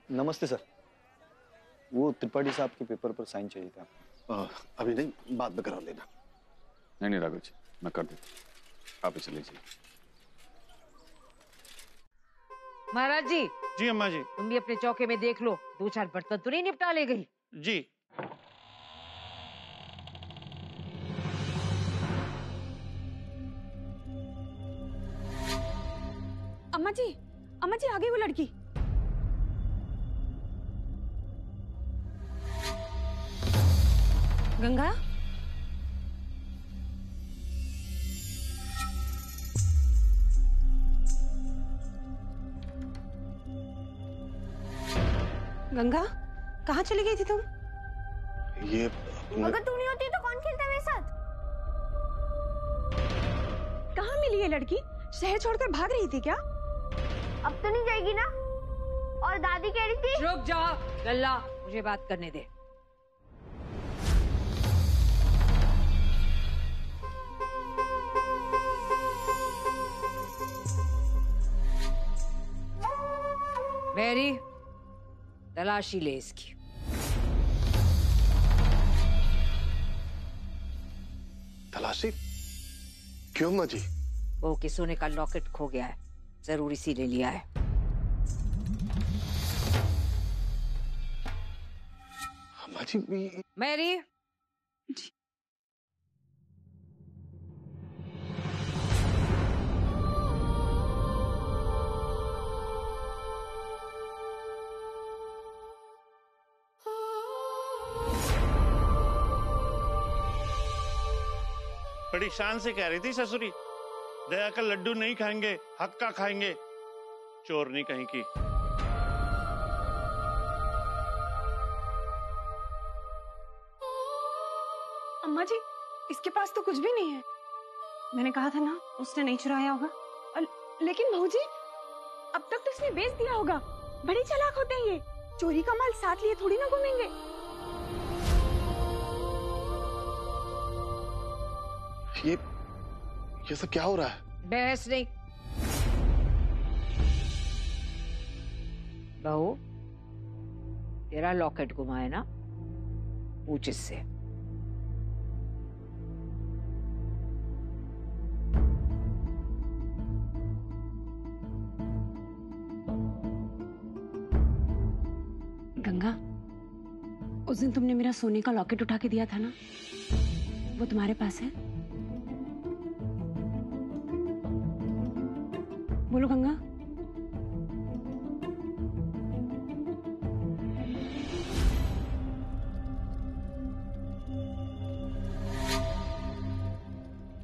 नमस्ते सर, वो त्रिपाठी साहब के पेपर पर साइन चाहिए था। अभी नहीं, बाद में करा लेना। नहीं राघव जी, मैं कर देता, आप ही चले जाइए। महाराज जी। जी अम्मा जी। तुम भी अपने चौके में देख लो, 2-4 बर्तन तो नहीं निपटा ले गई? जी। अम्मा जी, अम्मा जी, आ गई वो लड़की। गंगा, गंगा, कहाँ चली गई थी तुम? ये अगर तू नहीं होती तो कौन खेलता मेरे साथ? कहाँ मिली ये लड़की? शहर छोड़कर भाग रही थी क्या? अब तो नहीं जाएगी ना? और दादी कह रही थी। रुक जा गल्ला, मुझे बात करने दे। मैरी, तलाशी ले इसकी। तलाशी? क्यों माँ जी? वो के सोने का लॉकेट खो गया है, जरूर इसी ले लिया है। माँ जी मैरी। जी। बड़ी शान से कह रही थी ससुरी, दया का लड्डू नहीं खाएंगे, हक का खाएंगे। चोर नहीं कहीं की। अम्मा जी, इसके पास तो कुछ भी नहीं है। मैंने कहा था ना, उसने नहीं चुराया होगा। लेकिन बहू जी, अब तक तो इसने बेच दिया होगा। बड़ी चालाक होते हैं ये, चोरी का माल साथ लिए थोड़ी ना घूमेंगे। ये सब क्या हो रहा है? बहस नहीं। बहू, तेरा लॉकेट गुमा है ना? पूछ इससे। गंगा, उस दिन तुमने मेरा सोने का लॉकेट उठा के दिया था ना, वो तुम्हारे पास है? बोलो गंगा।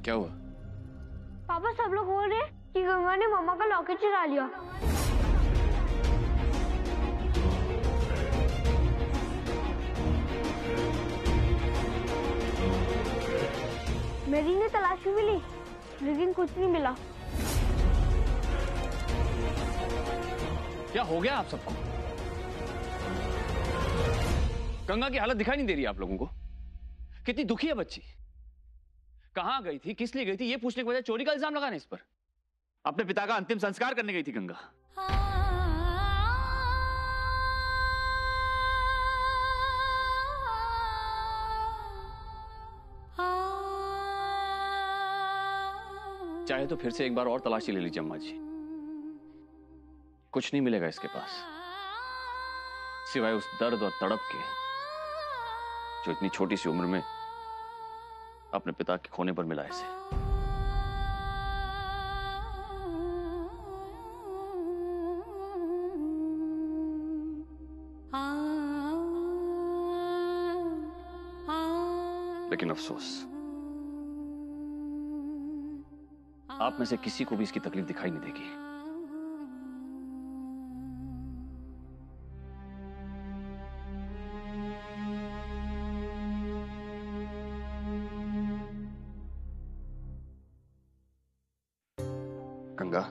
क्या हुआ? पापा, सब लोग बोल रहे हैं कि गंगा ने मम्मा का लॉकेट चुरा लिया। मेरी ने तलाशी भी ली, लेकिन कुछ नहीं मिला। क्या हो गया आप सबको? गंगा की हालत दिखाई नहीं दे रही आप लोगों को? कितनी दुखी है बच्ची। कहां गई थी, किस लिए गई थी, ये पूछने के बजाय चोरी का इल्जाम लगाने इस पर। अपने पिता का अंतिम संस्कार करने गई थी गंगा। चाहे तो फिर से एक बार और तलाशी ले लीजिए अम्मा जी, कुछ नहीं मिलेगा इसके पास सिवाय उस दर्द और तड़प के जो इतनी छोटी सी उम्र में अपने पिता के खोने पर मिला इसे। लेकिन अफसोस, आप में से किसी को भी इसकी तकलीफ दिखाई नहीं देगी। गंगा,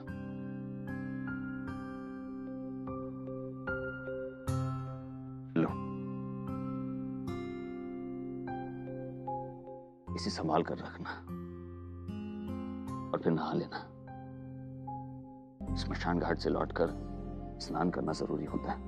लो, इसे संभाल कर रखना और फिर नहा लेना। स्मशान घाट से लौटकर स्नान करना जरूरी होता है।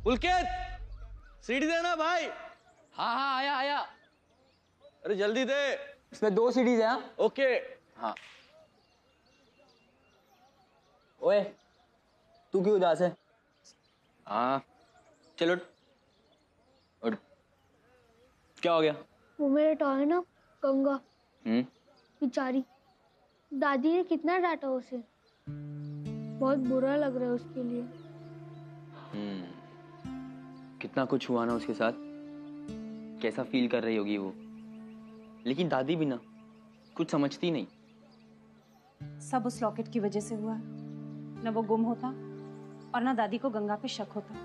पुलकित, सीढ़ी देना भाई। हाँ हाँ आया आया। अरे जल्दी दे। इसमें 2 सीढ़ीज हैं। ओके। हाँ। ओए, तू क्यों उदास है? हाँ, चलो उठ। क्या हो गया? वो मेरा टॉय है ना, गंगा, बेचारी दादी ने कितना डांटा उसे। बहुत बुरा लग रहा है उसके लिए। कितना कुछ हुआ ना उसके साथ, कैसा फील कर रही होगी वो। लेकिन दादी भी ना कुछ समझती नहीं। सब उस लॉकेट की वजह से हुआ है। न वो गुम होता और ना दादी को गंगा पे शक होता।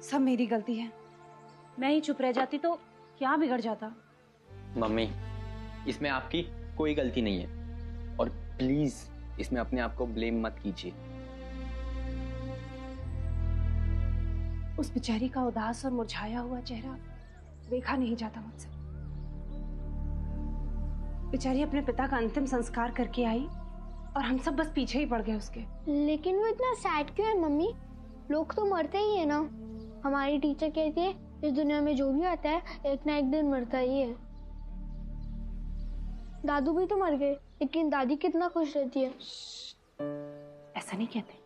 सब मेरी गलती है। मैं ही चुप रह जाती तो क्या बिगड़ जाता। मम्मी, इसमें आपकी कोई गलती नहीं है और प्लीज इसमें अपने आप को ब्लेम मत कीजिए। उस बेचारी का उदास और मुरझाया हुआ चेहरा देखा नहीं जाता मुझसे। बेचारी अपने पिता का अंतिम संस्कार करके आई और हम सब बस पीछे ही पड़ गए उसके। लेकिन वो इतना सैड क्यों है मम्मी? लोग तो मरते ही है ना। हमारी टीचर कहती है इस दुनिया में जो भी आता है एक ना एक दिन मरता ही है। दादू भी तो मर गए, लेकिन दादी कितना खुश रहती है। ऐसा नहीं कहते।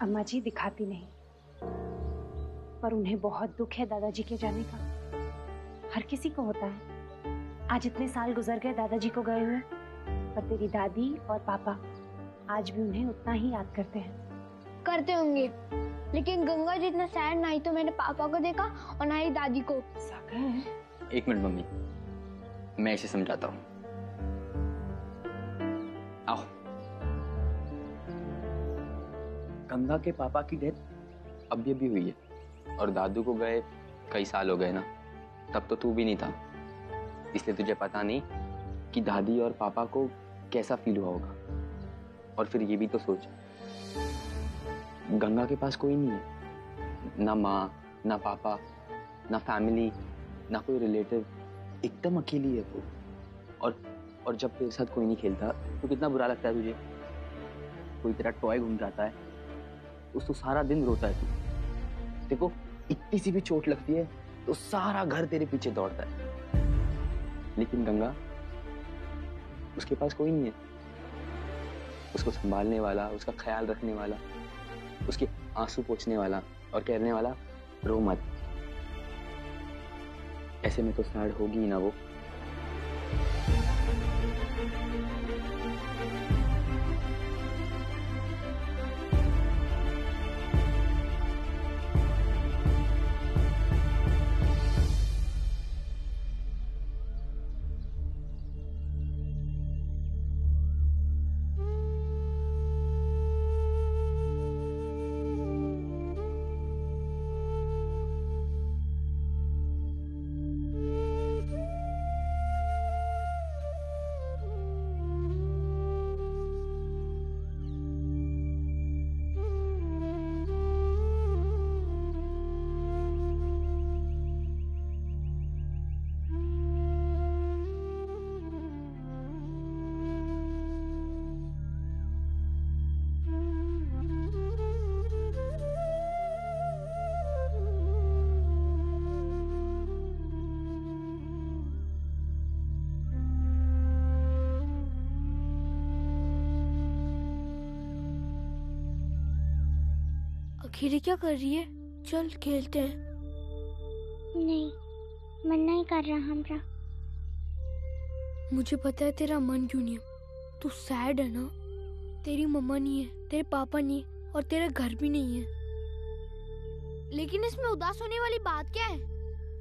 अम्मा जी दिखाती नहीं, पर उन्हें बहुत दुख है दादाजी के जाने का। हर किसी को होता है। आज इतने साल गुजर गए दादाजी को गए हुए, पर तेरी दादी और पापा आज भी उन्हें उतना ही याद करते हैं। करते होंगे, लेकिन गंगा जितना सैड ना ही तो मैंने पापा को देखा और ना ही दादी को। सागर। 1 मिनट मम्मी, मैं इसे समझाता हूँ। आओ। गंगा के पापा की डेथ अभी अभी हुई है और दादू को गए कई साल हो गए ना। तब तो तू भी नहीं था, इसलिए तुझे पता नहीं कि दादी और पापा को कैसा फील हुआ होगा। और फिर ये भी तो सोच, गंगा के पास कोई नहीं है, ना माँ, ना पापा, ना फैमिली, ना कोई रिलेटिव। एकदम अकेली है वो। और जब तेरे साथ कोई नहीं खेलता तो कितना बुरा लगता है तुझे। कोई तेरा टॉय घूम जाता है, उसको सारा दिन रोता है तू। देखो, इतनी सी भी चोट लगती है तो सारा घर तेरे पीछे दौड़ता है। लेकिन गंगा, उसके पास कोई नहीं है उसको संभालने वाला, उसका ख्याल रखने वाला, उसके आंसू पोंछने वाला और कहने वाला रो मत। ऐसे में तो सैड होगी ही ना वो। अखिरी क्या कर रही है? चल खेलते हैं। नहीं, मन नहीं कर रहा हमरा। मुझे पता है तेरा मन क्यों नहीं है। तू सैड है ना। तेरी मम्मा नहीं है, तेरे पापा नहीं है और तेरा घर भी नहीं है। लेकिन इसमें उदास होने वाली बात क्या है?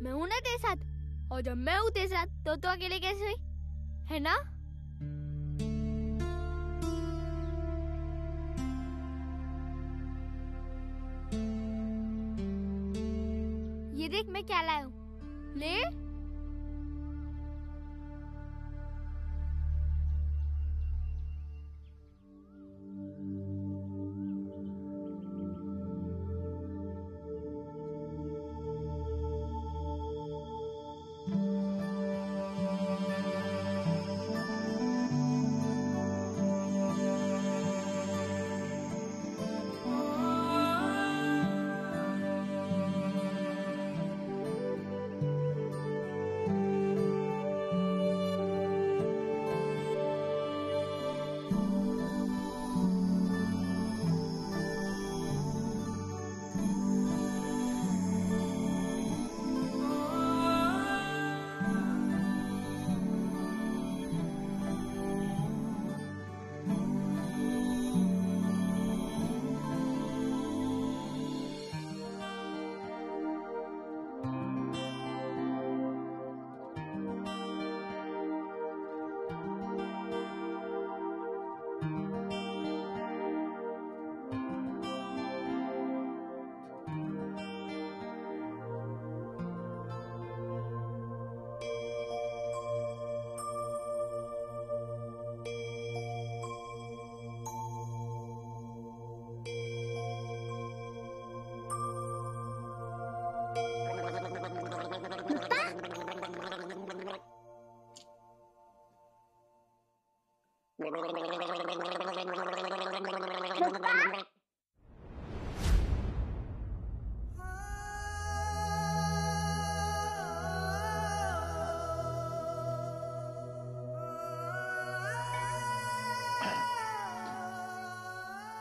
मैं हूं ना तेरे साथ, और जब मैं हूं तेरे साथ तो अकेले कैसे हुई, है ना? ये देख मैं क्या लाया हूँ, ले।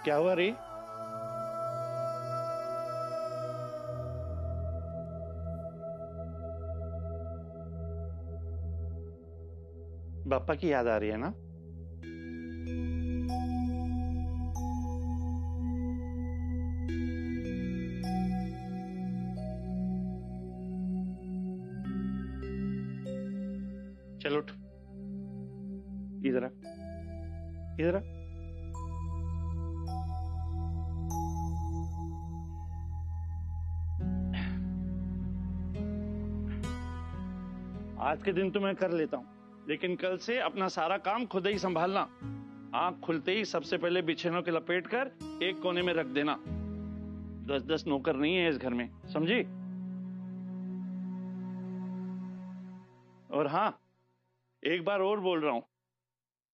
क्या हुआ री? पापा की याद आ रही है ना? चलो उठ, इधर आ, इधर आ। आज के दिन तो मैं कर लेता हूँ, लेकिन कल से अपना सारा काम खुद ही संभालना। आंख खुलते ही सबसे पहले बिछैनों के लपेट कर एक कोने में रख देना। 10-10 नौकर नहीं है इस घर में, समझी? और हाँ, एक बार और बोल रहा हूं,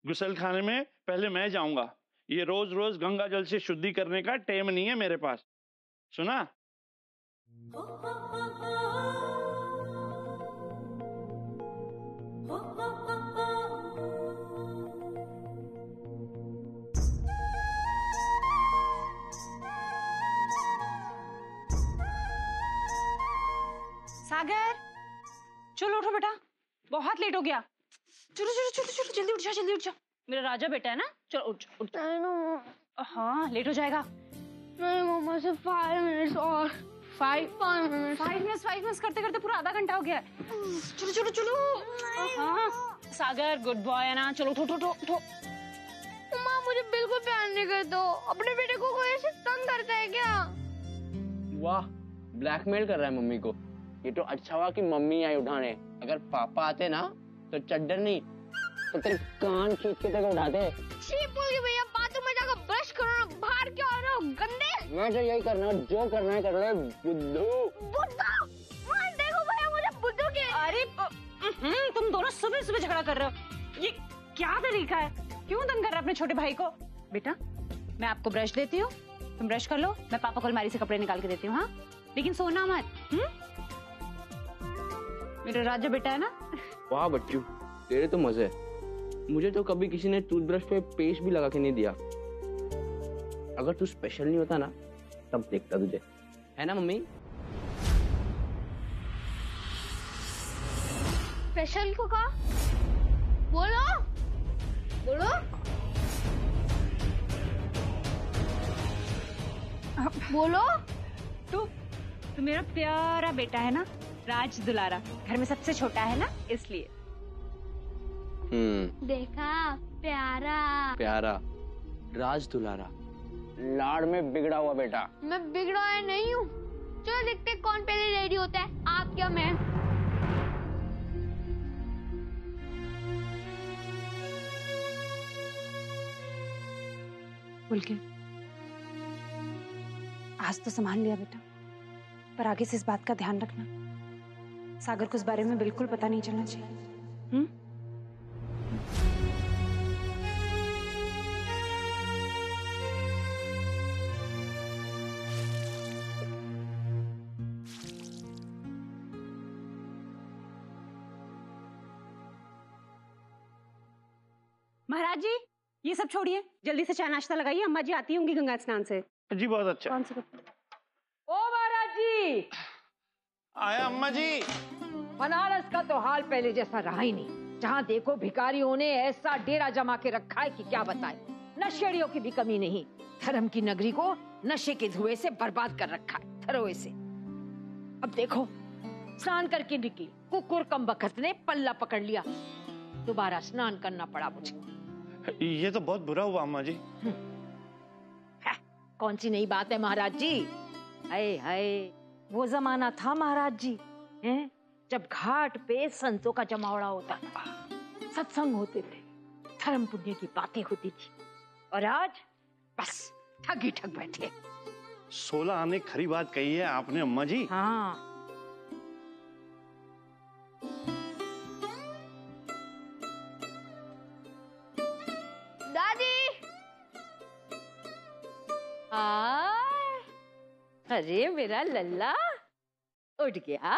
गुसल खाने में पहले मैं जाऊंगा। ये रोज रोज गंगा जल से शुद्धि करने का टाइम नहीं है मेरे पास, सुना? सागर, चलो उठो बेटा, बहुत लेट हो गया। चलो चलो चलो चलो, जल्दी उठ जा, जल्दी उठ जा। मेरा राजा बेटा है ना, चलो उठ उठ। हाँ, लेट हो जाएगा। नहीं मम्मा, सिर्फ 5 मिनट्स और। 5 मिनट्स करते करते पूरा आधा घंटा हो गया है। चलो चलो चलो। हाँ सागर, गुड बॉय है ना, चलो उठो उठो उठो। मम्मा मुझे बिल्कुल प्यार नहीं करते हो। अपने बेटे को कोई ऐसे तंग करता है क्या? वाह, ब्लैकमेल कर रहा है मम्मी को। ये तो अच्छा हुआ कि मम्मी आई उठाने। अगर पापा आते ना तो चड्डर नहीं तो तेरे कान खींच के तेरे उठाते। शी बोल के भैया, बाथरूम में जाकर ब्रश करो ना, बाहर क्यों आ रहे हो गंदे? मैं तो यही करना, जो करना है कर ले बुद्धू। बुद्धू? देखो भैया, मुझे बुद्धू के। अरे तुम दोनों सुबह सुबह झगड़ा कर रहे हो। ये क्या तरीका है? क्यों तंग कर रहा है अपने छोटे भाई को? बेटा, मैं आपको ब्रश देती हूँ, तुम ब्रश कर लो, मैं पापा को अलमारी से कपड़े निकाल के देती हूँ। हाँ, लेकिन सोना मत। मेरा राजा बेटा है ना। वाह बच्चू, तेरे तो मजे। मुझे तो कभी किसी ने टूथब्रश पे पेस्ट भी लगा के नहीं दिया। अगर तू स्पेशल नहीं होता ना तब देखता तुझे, है ना मम्मी? स्पेशल को कहा? बोलो बोलो। बोलो। तू मेरा प्यारा बेटा है ना, राज दुलारा, घर में सबसे छोटा है ना, इसलिए। देखा, प्यारा प्यारा, राज दुलारा, लाड़ में बिगड़ा हुआ बेटा। मैं बिगड़ा है नहीं हूँ। चलो देखते कौन पहले रेडी होता है, आप क्या मैं? बोल के आज तो संभाल लिया बेटा, पर आगे से इस बात का ध्यान रखना, सागर को इस बारे में बिल्कुल पता नहीं चलना चाहिए। महाराज जी, ये सब छोड़िए, जल्दी से चाय नाश्ता लगाइए, अम्मा जी आती होंगी गंगा स्नान से। जी बहुत अच्छा। कौन सा? ओ महाराज जी, आया अम्मा जी। बनारस का तो हाल पहले जैसा रहा ही नहीं। जहाँ देखो भिखारियों ने ऐसा डेरा जमा के रखा है कि क्या बताएं। नशेड़ियों की भी कमी नहीं। धर्म की नगरी को नशे के धुएं से बर्बाद कर रखा है, धरोए से। अब देखो, स्नान करके निकली, कुकुर कम बखत ने पल्ला पकड़ लिया, दोबारा स्नान करना पड़ा मुझे। ये तो बहुत बुरा हुआ अम्मा जी। कौन सी नई बात है महाराज जी? हाय हाय, वो जमाना था महाराज जी, हैं? जब घाट पे संतों का जमावड़ा होता था, सत्संग होते थे, धर्म पुण्य की बातें होती थी। और आज बस ठग ही ठग बैठे। 16 आने खरी बात कही है आपने अम्मा जी। हाँ, अरे मेरा लल्ला उठ गया।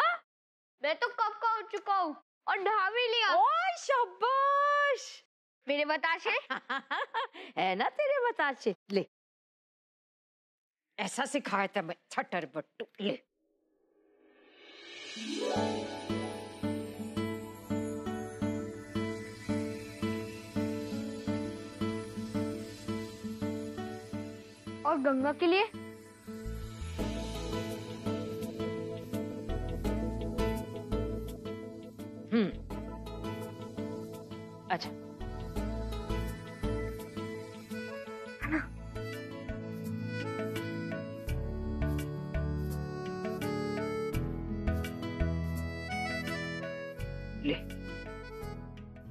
मैं तो कब का उठ चुका हूँ और नहा भी लिया। ओ शाबाश, मेरे बताशे है ना तेरे बताशे। ले ऐसा सिखाया था मैं, छटर बट्टू। ले और गंगा के लिए अच्छा ले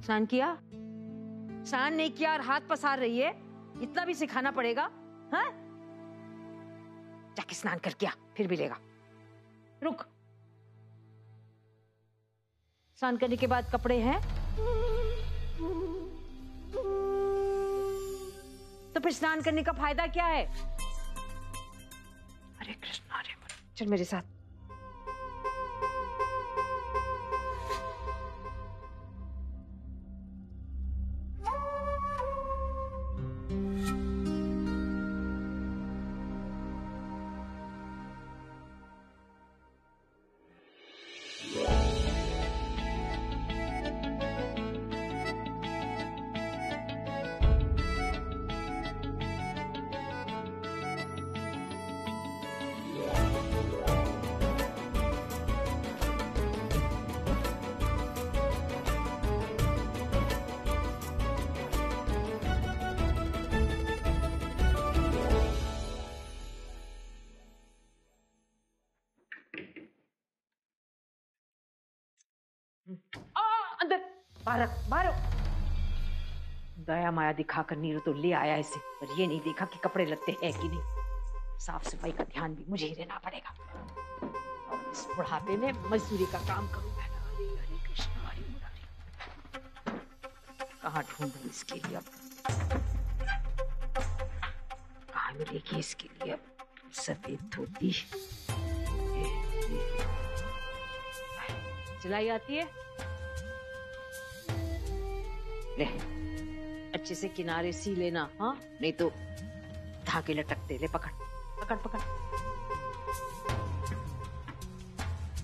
स्नान किया? स्नान नहीं किया और हाथ पसार रही है, इतना भी सिखाना पड़ेगा? हाँ, जाके स्नान करके आ, फिर मिलेगा। रुक, स्नान करने के बाद कपड़े हैं तो फिर स्नान करने का फायदा क्या है? हरे कृष्ण हरे कृष्ण। चल मेरे साथ। अंदर बाहर बाहर। दया माया दिखाकर नीरू तो ले आया इसे, पर ये नहीं देखा कि कपड़े लत्ते हैं कि नहीं। साफ सफाई का ध्यान भी मुझे ही देना पड़ेगा। और इस बुढ़ापे में मजदूरी का काम करूं मैं। हरे हरे कृष्ण हरे मुरारी। कहाँ ढूंढूं इसके लिए अब? कहाँ मिलेगी इसके लिए अब सफेद धोती? सिलाई आती है? ले अच्छे से किनारे सी लेना, हाँ, नहीं तो धागे लटकते। ले पकड़ पकड़ पकड़।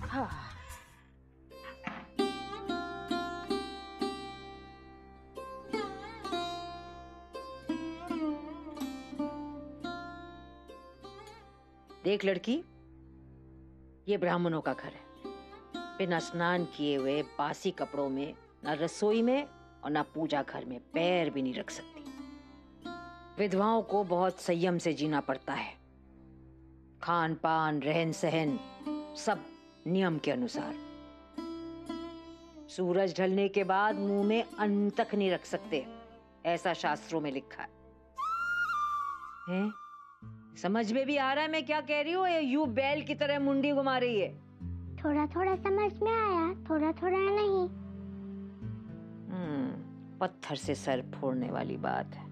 हाँ। देख लड़की, ये ब्राह्मणों का घर है। बिना स्नान किए हुए बासी कपड़ों में ना रसोई में और ना पूजा घर में पैर भी नहीं रख सकती। विधवाओं को बहुत संयम से जीना पड़ता है। खान पान रहन सहन सब नियम के अनुसार। सूरज ढलने के बाद मुंह में अन्न तक नहीं रख सकते, ऐसा शास्त्रों में लिखा है? समझ में भी आ रहा है मैं क्या कह रही हूँ? यूं बैल की तरह मुंडी घुमा रही है। थोड़ा थोड़ा समझ में आया, थोड़ा थोड़ा नहीं। पत्थर से सर फोड़ने वाली बात है।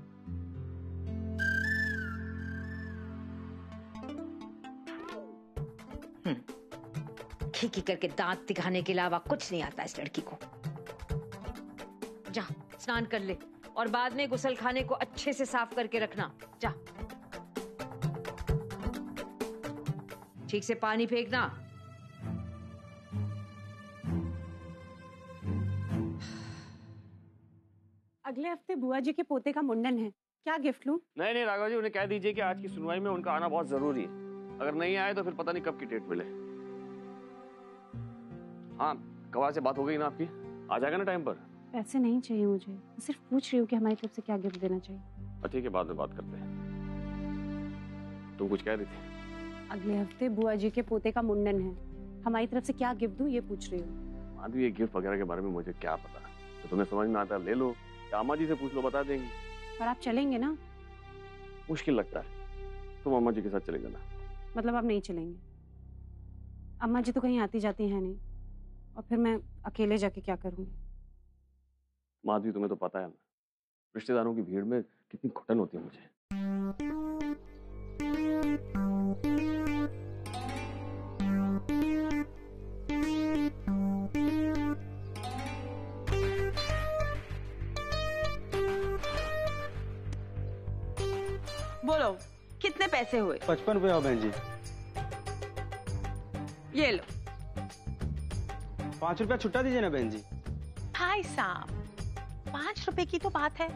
खीखी करके दांत दिखाने के अलावा कुछ नहीं आता इस लड़की को। जा स्नान कर ले और बाद में गुसल खाने को अच्छे से साफ करके रखना। जा ठीक से पानी फेंकना। अगले हफ्ते बुआ जी के पोते का मुंडन है, क्या गिफ्ट लूं? नहीं नहीं राघव जी, उन्हें कह दीजिए कि आज की सुनवाई में उनका आना बहुत जरूरी है। अगर नहीं आए तो फिर पता नहीं कब की डेट मिले। हाँ, कवार से बात हो गई ना आपकी? आ जाएगा ना टाइम पर? पैसे नहीं चाहिए मुझे, सिर्फ पूछ रही हूँ कि हमारी तरफ से क्या गिफ्ट देना चाहिए। ठीक है, बाद में बात करते हैं। तुम कुछ कह रही थी? अगले हफ्ते बुआ जी के पोते का मुंडन है, हमारी तरफ से क्या गिफ्ट दूं ये पूछ रही हूँ। माधवी, ये गिफ्ट वगैरह के बारे में मुझे क्या पता? तो तुम्हें समझ में आता ले लो, अम्मा जी से पूछ लो, बता देंगे। पर आप चलेंगे ना? मुश्किल लगता है। तुम अम्मा जी के साथ चले जाना। मतलब आप नहीं चलेंगे? अम्मा जी तो कहीं आती जाती है नहीं, और फिर मैं अकेले जाके क्या करूंगी? माधवी, तुम्हें तो पता है ना, रिश्तेदारों की भीड़ में कितनी घुटन होती है मुझे। पैसे हुए? 55 रुपए हो बहन जी। ये लो। 5 रुपया छुट्टा दीजिए ना बहन जी। भाई साहब, 5 रुपए की तो बात है।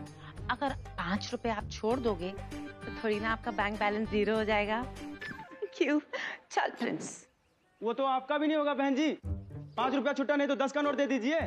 अगर 5 रुपए आप छोड़ दोगे तो थोड़ी ना आपका बैंक बैलेंस 0 हो जाएगा। क्यों? चल प्रिंस। वो तो आपका भी नहीं होगा बहन जी। 5 रुपया छुट्टा नहीं तो 10 का नोट दे दीजिए।